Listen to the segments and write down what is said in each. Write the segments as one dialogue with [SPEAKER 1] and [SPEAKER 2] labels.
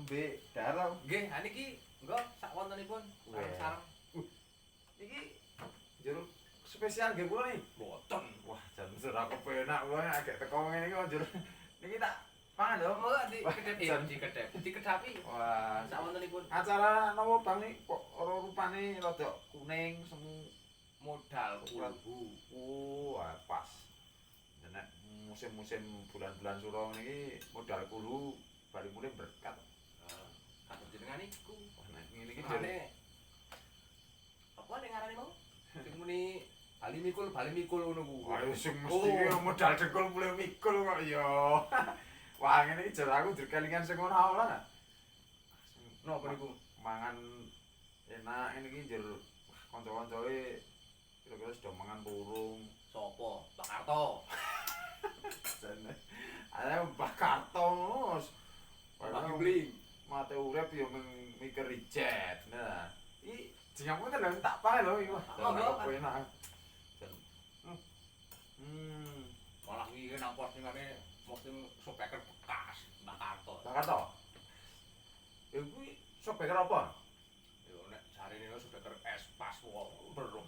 [SPEAKER 1] nembe darah.
[SPEAKER 2] Nggih, ha niki nggo sak wontenipun sareng-sareng.
[SPEAKER 1] Iki jeruk spesial nggih kula nih.
[SPEAKER 2] Mboten.
[SPEAKER 1] Wah, jan ora kepenak wae agek teko ngene iki kok jeruk. Niki tak pangan lho.
[SPEAKER 2] Oh, dikedapi.
[SPEAKER 1] Wah,
[SPEAKER 2] Sak wontenipun
[SPEAKER 1] acara napa Bang nih kok rupane rada kuning semu
[SPEAKER 2] modal
[SPEAKER 1] ukuran.
[SPEAKER 2] kulbu.
[SPEAKER 1] Wah, pas. Nek musim-musim bulan-bulan suro niki modal kulu bali mulai berkat.
[SPEAKER 2] Kados jenengan iku.
[SPEAKER 1] Wah, nek ngene iki
[SPEAKER 2] Jane apa ning ngarane mau? Sing muni bali mikul ngono ku.
[SPEAKER 1] ayo sing mesti iki modal dengkul mulai mikul kok ya. Wah, ngene iki jar aku dirkelingan sing ora ora.
[SPEAKER 2] Napa niku?
[SPEAKER 1] Mangan enak ini iki jar kanca-kancane kira-kira sudah mangan burung.
[SPEAKER 2] Sopo? Pak Karto.
[SPEAKER 1] Jane. Ada Mbah Karto.
[SPEAKER 2] Pak Bling.
[SPEAKER 1] Mate urip ya mikir rijet. Nah, iki jenengmu kan lho tak pae lho iku.
[SPEAKER 2] Monggo.
[SPEAKER 1] Enak.
[SPEAKER 2] Malah iki nang postingane mesti sopeker bekas Mbak Karto.
[SPEAKER 1] Mbah Karto. Iku sop beker apa?
[SPEAKER 2] Yo nek jarine sopeker espas wae beruh.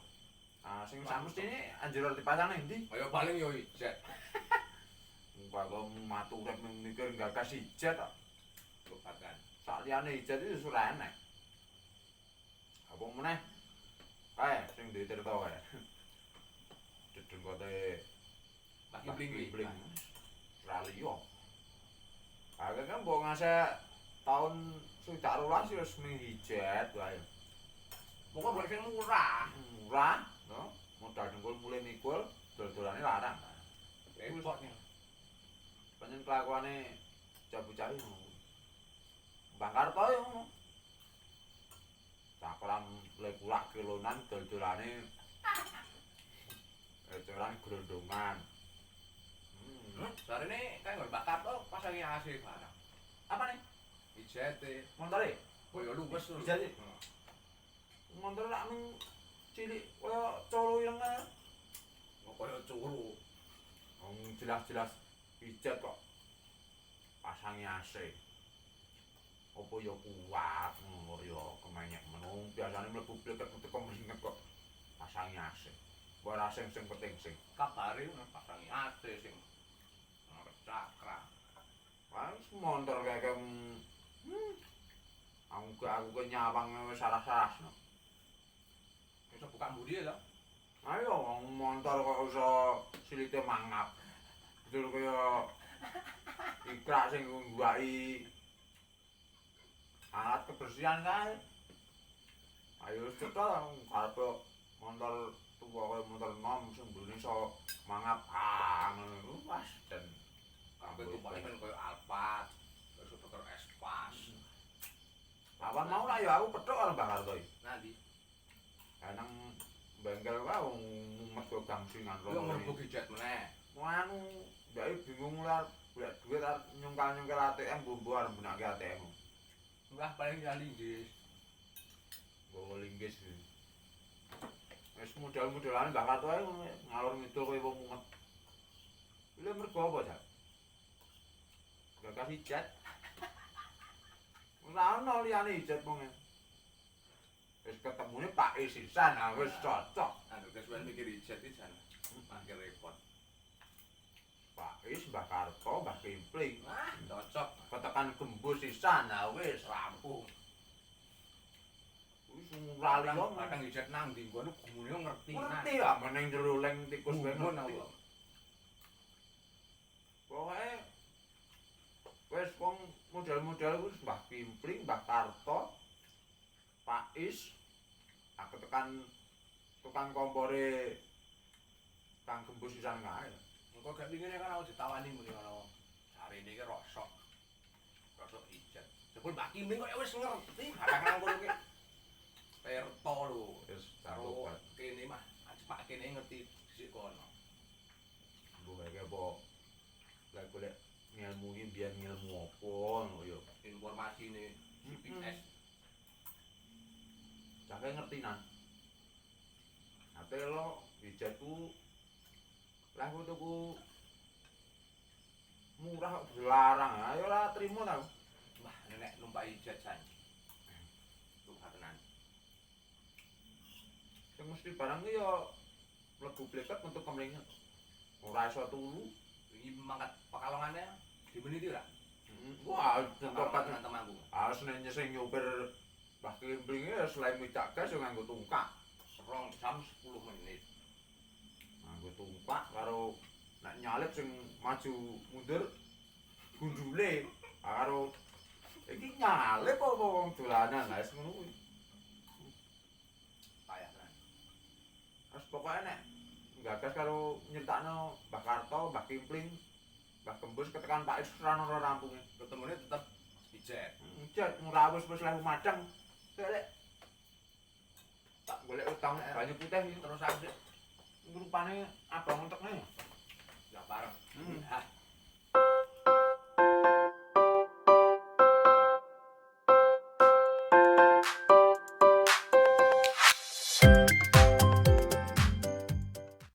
[SPEAKER 1] Ah, sing samestine anjir ora dipasang ning ndi?
[SPEAKER 2] Kaya paling yo ijet.
[SPEAKER 1] Mbak kok matu urip mikir gagas ijet kok.
[SPEAKER 2] Lupakan.
[SPEAKER 1] Saliyane ijet itu ora enek. Apa meneh? Kae sing diterita kae. Dedeng kote
[SPEAKER 2] Bagi bling
[SPEAKER 1] bling. Ora liya. Aku kan mbok ngasih tahun 2012 wis menghijet wae.
[SPEAKER 2] Pokoke golek sing murah.
[SPEAKER 1] Murah, no? Modal dengkul mulai mikul, dol-dolane larang.
[SPEAKER 2] Repot nih.
[SPEAKER 1] Panjen kelakuane bocah-bocah iki ngono. Mbah Karto yo ngono. Cakram le kulak kilonan dol-dolane eceran grondongan.
[SPEAKER 2] Jarine kae nggon Mbak Karto pas lagi asih barang.
[SPEAKER 1] Apa nih?
[SPEAKER 2] Ijete.
[SPEAKER 1] Montore?
[SPEAKER 2] Koyo luwes lho.
[SPEAKER 1] Ijete? Montore lak nang cilik kaya colo ireng.
[SPEAKER 2] Koyo curu.
[SPEAKER 1] Wong jelas-jelas ijet kok. Pasangi AC. Apa ya kuat ngono ya kemenyek menung biasane mlebu bleket teko mringet kok. Pasangi AC. Ora sing penting sing
[SPEAKER 2] Kabare pasangi ate sing cakra.
[SPEAKER 1] wah montor kayak aku ke nyawang wis salah-salah.
[SPEAKER 2] Iso buka mburi lho.
[SPEAKER 1] Ayo wong montor kok iso silite mangap. Betul kaya ikrak sing ngguwaki alat kebersihan kae. Ayo wis cetha karepe montor tuwa kaya motor nom sing mbune iso mangap ngono wis den
[SPEAKER 2] Kabeh tumpake kan koyo Alphard. Terus tuker espas.
[SPEAKER 1] Lawan mau lah ya aku petuk karo Mbah Karto iki.
[SPEAKER 2] Nanti
[SPEAKER 1] Nang bengkel wae wong mumet kok gangsingan
[SPEAKER 2] yo ngerbuk ijet meneh.
[SPEAKER 1] Anu, mbake bingung lah golek duit nyungkal-nyungkal ATM bombo arep benake ATM.
[SPEAKER 2] Mbah paling ya linggis.
[SPEAKER 1] Nggo linggis. Wis modal-modalane Mbah Karto ae ngalor ngidul koyo wong mumet. Lha mergo apa, Cak? Gagas ijet. Ora ono liyane ijet mong. Wis ketemune Pak Isisan, wis cocok.
[SPEAKER 2] Anu kesuwen mikir ijet iki jan makin repot.
[SPEAKER 1] Pak Is, Mbah Karto, Mbah Kimpling.
[SPEAKER 2] Wah, cocok.
[SPEAKER 1] Ketekan gembus sisan, wis
[SPEAKER 2] Rampung.
[SPEAKER 1] wis ora liya.
[SPEAKER 2] Kadang ijet nang ndi ngono gumune ngerti.
[SPEAKER 1] Ngerti lah meneng jeruleng tikus wae
[SPEAKER 2] ngono.
[SPEAKER 1] ngerti. Pokoke wis wong modal-modal wis Mbah Kimpling, Mbah Karto, Pak Is, aku tekan tukang kompore kang gembus sisan kae.
[SPEAKER 2] Engko gak pingine kan aku ditawani muni ngono. Jarine iki rosok. Rosok ijet. Jebul Mbak Kiming kok wis ngerti kadang nang kono ki. Perto lho.
[SPEAKER 1] Wis
[SPEAKER 2] Karo
[SPEAKER 1] cakep.
[SPEAKER 2] kene mah, Pak kene ngerti sik kono.
[SPEAKER 1] Mbok iki apa lek golek ngilmu iki biyen ngilmu apa ngono ya.
[SPEAKER 2] Informasine GPS.
[SPEAKER 1] Cake ngerti nan. Ate lo ijetku lah aku tuku murah kok dilarang. Ayo ora trimo ta.
[SPEAKER 2] Wah, nek numpai jajan. Tuh tenan.
[SPEAKER 1] Sing mesti barang ki ya mlebu bleket untuk kemringet. Ora iso turu.
[SPEAKER 2] Iki mangkat pekalongannya di menit ora?
[SPEAKER 1] Wah,
[SPEAKER 2] Pekalongan
[SPEAKER 1] tempat
[SPEAKER 2] tenan Temanggung.
[SPEAKER 1] harus nanya sing nyopir Mbah Kimpling ya selain micak gas ya nganggo tungkak.
[SPEAKER 2] 2 jam 10 menit.
[SPEAKER 1] Nganggo tungkak karo nek nyalip sing maju mundur gundule karo iki nyalip apa wong dolanan lah wis ngono kuwi.
[SPEAKER 2] Payah tenan.
[SPEAKER 1] Terus pokoknya nek nggagas karo nyertakno Mbah Karto, Mbah Kimpling, Mbah Gembus ketekan Pak Is ora ono rampunge.
[SPEAKER 2] Ketemune tetep ijet.
[SPEAKER 1] Jet ngrawus wis lewu madang. Lek tak golek utang banyu putih iki
[SPEAKER 2] Terus aku sih
[SPEAKER 1] rupane abang entekne.